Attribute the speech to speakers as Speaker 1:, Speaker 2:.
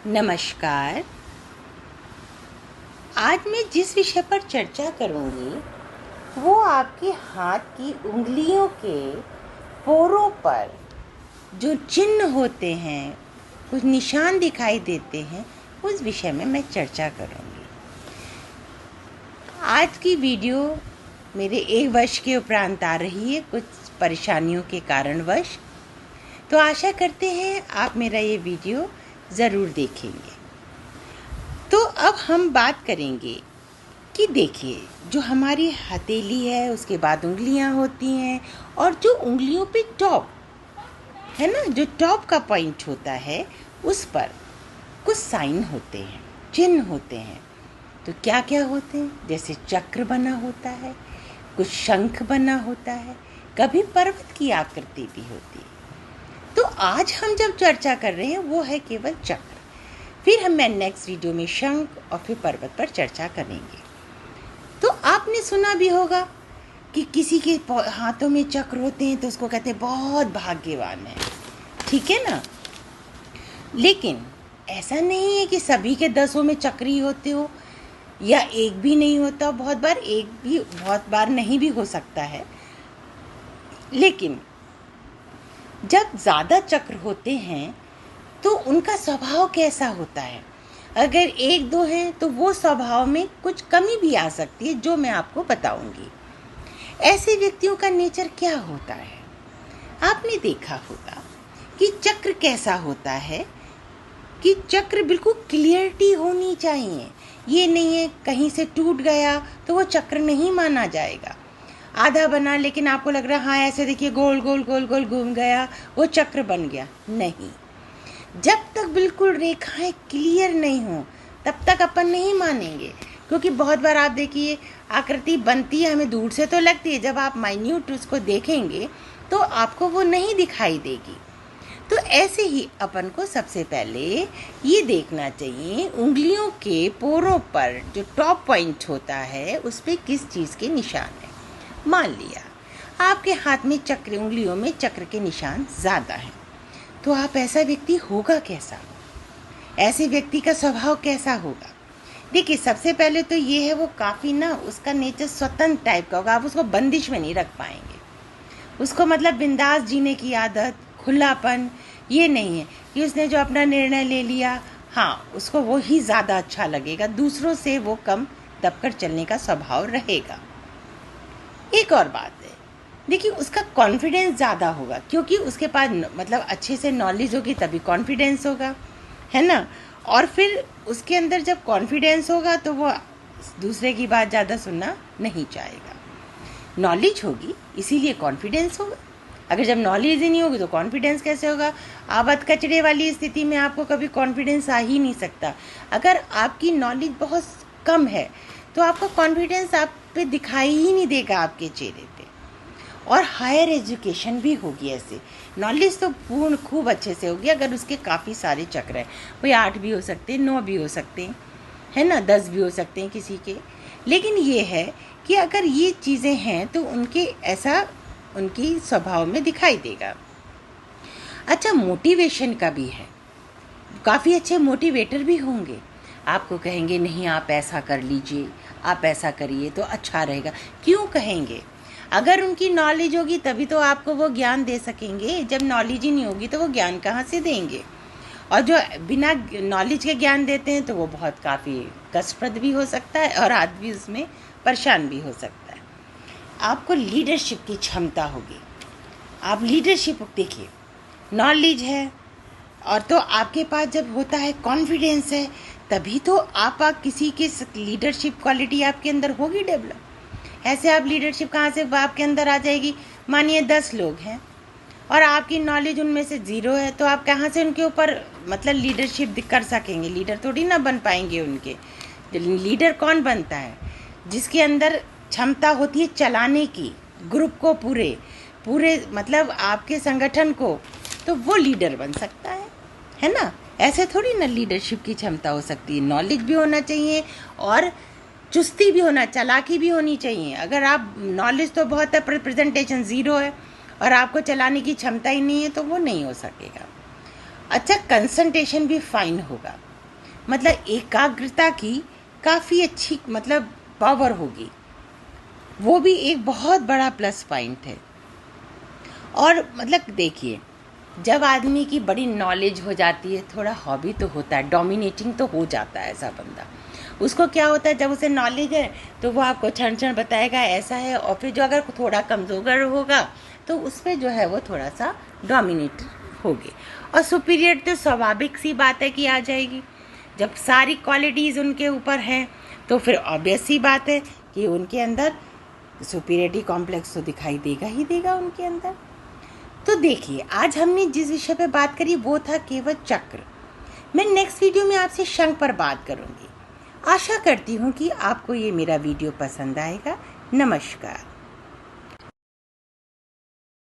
Speaker 1: नमस्कार। आज मैं जिस विषय पर चर्चा करूंगी वो आपके हाथ की उंगलियों के पोरों पर जो चिन्ह होते हैं, कुछ निशान दिखाई देते हैं, उस विषय में मैं चर्चा करूंगी। आज की वीडियो मेरे 1 वर्ष के उपरांत आ रही है, कुछ परेशानियों के कारणवश। तो आशा करते हैं आप मेरा ये वीडियो ज़रूर देखेंगे। तो अब हम बात करेंगे कि देखिए, जो हमारी हथेली है उसके बाद उंगलियां होती हैं, और जो उंगलियों पे टॉप है ना, जो टॉप का पॉइंट होता है उस पर कुछ साइन होते हैं, चिन्ह होते हैं। तो क्या क्या होते हैं? जैसे चक्र बना होता है, कुछ शंख बना होता है, कभी पर्वत की आकृति भी होती है। तो आज हम जब चर्चा कर रहे हैं वो है केवल चक्र। फिर हम नेक्स्ट वीडियो में शंख और फिर पर्वत पर चर्चा करेंगे। तो आपने सुना भी होगा कि किसी के हाथों में चक्र होते हैं तो उसको कहते हैं बहुत भाग्यवान है, ठीक है ना। लेकिन ऐसा नहीं है कि सभी के 10 में चक्र ही होते हो, या एक भी नहीं होता। बहुत बार नहीं भी हो सकता है। लेकिन जब ज़्यादा चक्र होते हैं तो उनका स्वभाव कैसा होता है? अगर 1-2 हैं तो वो स्वभाव में कुछ कमी भी आ सकती है, जो मैं आपको बताऊंगी। ऐसे व्यक्तियों का नेचर क्या होता है? आपने देखा होगा कि चक्र कैसा होता है कि चक्र बिल्कुल क्लियरिटी होनी चाहिए। ये नहीं है कहीं से टूट गया तो वो चक्र नहीं माना जाएगा। आधा बना लेकिन आपको लग रहा हाँ ऐसे देखिए गोल गोल गोल गोल घूम गया, वो चक्र बन गया, नहीं। जब तक बिल्कुल रेखाएं क्लियर नहीं हो तब तक अपन नहीं मानेंगे। क्योंकि बहुत बार आप देखिए आकृति बनती है, हमें दूर से तो लगती है, जब आप माइन्यूट उसको देखेंगे तो आपको वो नहीं दिखाई देगी। तो ऐसे ही अपन को सबसे पहले ये देखना चाहिए उंगलियों के पोरों पर जो टॉप पॉइंट होता है उस पर किस चीज़ के निशान है। मान लिया आपके हाथ में चक्र, उंगलियों में चक्र के निशान ज़्यादा हैं, तो आप ऐसा व्यक्ति होगा कैसा? ऐसे व्यक्ति का स्वभाव कैसा होगा? देखिए, सबसे पहले तो ये है वो काफ़ी ना, उसका नेचर स्वतंत्र टाइप का होगा। आप उसको बंदिश में नहीं रख पाएंगे। उसको मतलब बिंदास जीने की आदत, खुलापन, ये नहीं है कि उसने जो अपना निर्णय ले लिया, हाँ उसको वो ही ज़्यादा अच्छा लगेगा, दूसरों से वो कम दबकर चलने का स्वभाव रहेगा। एक और बात है, देखिए उसका कॉन्फिडेंस ज़्यादा होगा, क्योंकि उसके पास मतलब अच्छे से नॉलेज होगी तभी कॉन्फिडेंस होगा, है ना। और फिर उसके अंदर जब कॉन्फिडेंस होगा तो वो दूसरे की बात ज़्यादा सुनना नहीं चाहेगा। नॉलेज होगी इसीलिए कॉन्फिडेंस होगा। अगर जब नॉलेज ही नहीं होगी तो कॉन्फिडेंस कैसे होगा? आबद कचरे वाली स्थिति में आपको कभी कॉन्फिडेंस आ ही नहीं सकता। अगर आपकी नॉलेज बहुत कम है तो आपका कॉन्फिडेंस आप पे दिखाई ही नहीं देगा आपके चेहरे पे। और हायर एजुकेशन भी होगी ऐसे, नॉलेज तो पूर्ण खूब अच्छे से होगी अगर उसके काफ़ी सारे चक्र हैं। कोई 8 भी हो सकते हैं, 9 भी हो सकते हैं, है ना, 10 भी हो सकते हैं किसी के। लेकिन ये है कि अगर ये चीज़ें हैं तो उनके ऐसा उनकी स्वभाव में दिखाई देगा। अच्छा, मोटिवेशन का भी है, काफ़ी अच्छे मोटिवेटर भी होंगे। आपको कहेंगे नहीं आप ऐसा कर लीजिए, आप ऐसा करिए तो अच्छा रहेगा। क्यों कहेंगे? अगर उनकी नॉलेज होगी तभी तो आपको वो ज्ञान दे सकेंगे। जब नॉलेज ही नहीं होगी तो वो ज्ञान कहाँ से देंगे? और जो बिना नॉलेज के ज्ञान देते हैं तो वो बहुत काफ़ी कष्टप्रद भी हो सकता है और आदमी उसमें परेशान भी हो सकता है। आपको लीडरशिप की क्षमता होगी। आप लीडरशिप देखिए, नॉलेज है और तो आपके पास जब होता है कॉन्फिडेंस है, तभी तो आप किसी के लीडरशिप क्वालिटी आपके अंदर होगी डेवलप। ऐसे आप लीडरशिप कहाँ से आपके अंदर आ जाएगी? मानिए 10 लोग हैं और आपकी नॉलेज उनमें से 0 है, तो आप कहाँ से उनके ऊपर मतलब लीडरशिप कर सकेंगे? लीडर थोड़ी ना बन पाएंगे उनके। लीडर कौन बनता है? जिसके अंदर क्षमता होती है चलाने की, ग्रुप को पूरे मतलब आपके संगठन को, तो वो लीडर बन सकता है ना। ऐसे थोड़ी ना लीडरशिप की क्षमता हो सकती है। नॉलेज भी होना चाहिए और चुस्ती भी होना, चालाकी भी होनी चाहिए। अगर आप नॉलेज तो बहुत है पर प्रेजेंटेशन 0 है और आपको चलाने की क्षमता ही नहीं है तो वो नहीं हो सकेगा। अच्छा, कंसंट्रेशन भी फाइन होगा। मतलब एकाग्रता की काफ़ी अच्छी मतलब पावर होगी, वो भी एक बहुत बड़ा प्लस पॉइंट है। और मतलब देखिए, जब आदमी की बड़ी नॉलेज हो जाती है, थोड़ा हॉबी तो होता है, डोमिनेटिंग तो हो जाता है ऐसा बंदा। उसको क्या होता है, जब उसे नॉलेज है तो वो आपको क्षण क्षण बताएगा ऐसा है, और फिर जो अगर थोड़ा कमज़ोर होगा तो उस पर जो है वो थोड़ा सा डोमिनेट होगी। और सुपीरियर तो स्वाभाविक सी बात है कि आ जाएगी, जब सारी क्वालिटीज़ उनके ऊपर हैं तो फिर ऑब्वियस सी बात है कि उनके अंदर सुपीरियरिटी कॉम्प्लेक्स तो दिखाई देगा ही देगा उनके अंदर। तो देखिए, आज हमने जिस विषय पे बात करी वो था केवल चक्र। मैं नेक्स्ट वीडियो में आपसे शंख पर बात करूंगी। आशा करती हूँ कि आपको ये मेरा वीडियो पसंद आएगा। नमस्कार।